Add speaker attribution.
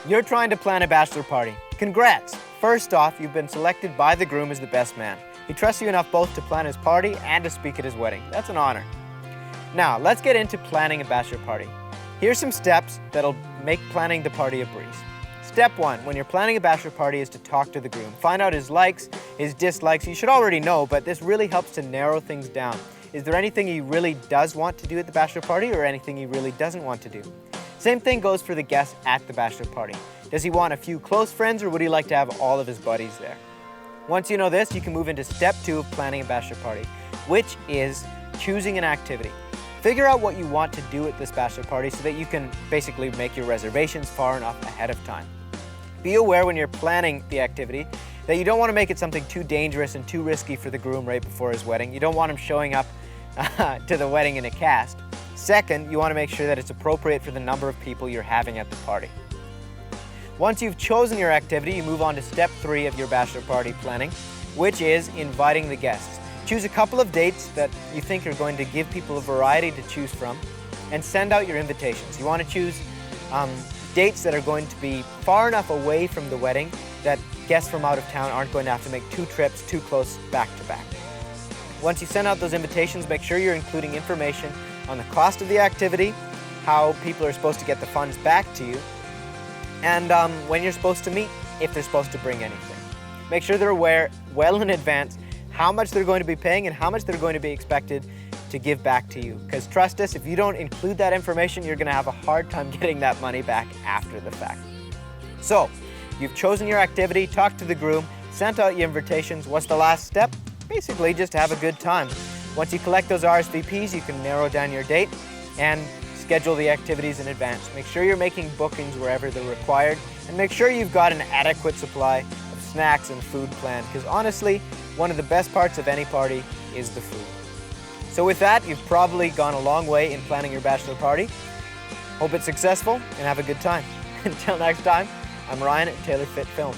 Speaker 1: You're trying to plan a bachelor party. Congrats! First off, you've been selected by the groom as the best man. He trusts you enough both to plan his party and to speak at his wedding. That's an honor. Now, let's get into planning a bachelor party. Here's some steps that'll make planning the party a breeze. Step 1, when you're planning a bachelor party, is to talk to the groom. Find out his likes, his dislikes. You should already know, but this really helps to narrow things down. Is there anything he really does want to do at the bachelor party or anything he really doesn't want to do? Same thing goes for the guests at the bachelor party. Does he want a few close friends or would he like to have all of his buddies there? Once you know this, you can move into step 2 of planning a bachelor party, which is choosing an activity. Figure out what you want to do at this bachelor party so that you can basically make your reservations far enough ahead of time. Be aware when you're planning the activity that you don't want to make it something too dangerous and too risky for the groom right before his wedding. You don't want him showing up to the wedding in a cast. Second, you want to make sure that it's appropriate for the number of people you're having at the party. Once you've chosen your activity, you move on to step 3 of your bachelor party planning, which is inviting the guests. Choose a couple of dates that you think are going to give people a variety to choose from and send out your invitations. You want to choose dates that are going to be far enough away from the wedding that guests from out of town aren't going to have to make 2 trips too close back to back. Once you send out those invitations, make sure you're including information on the cost of the activity, how people are supposed to get the funds back to you, and when you're supposed to meet, if they're supposed to bring anything. Make sure they're aware well in advance how much they're going to be paying and how much they're going to be expected to give back to you. Because trust us, if you don't include that information, you're going to have a hard time getting that money back after the fact. So, you've chosen your activity, talked to the groom, sent out your invitations. What's the last step? Basically, just have a good time. Once you collect those RSVPs, you can narrow down your date and schedule the activities in advance. Make sure you're making bookings wherever they're required, and make sure you've got an adequate supply of snacks and food planned, because honestly, one of the best parts of any party is the food. So with that, you've probably gone a long way in planning your bachelor party. Hope it's successful and have a good time. Until next time, I'm Ryan at Taylor Fit Films.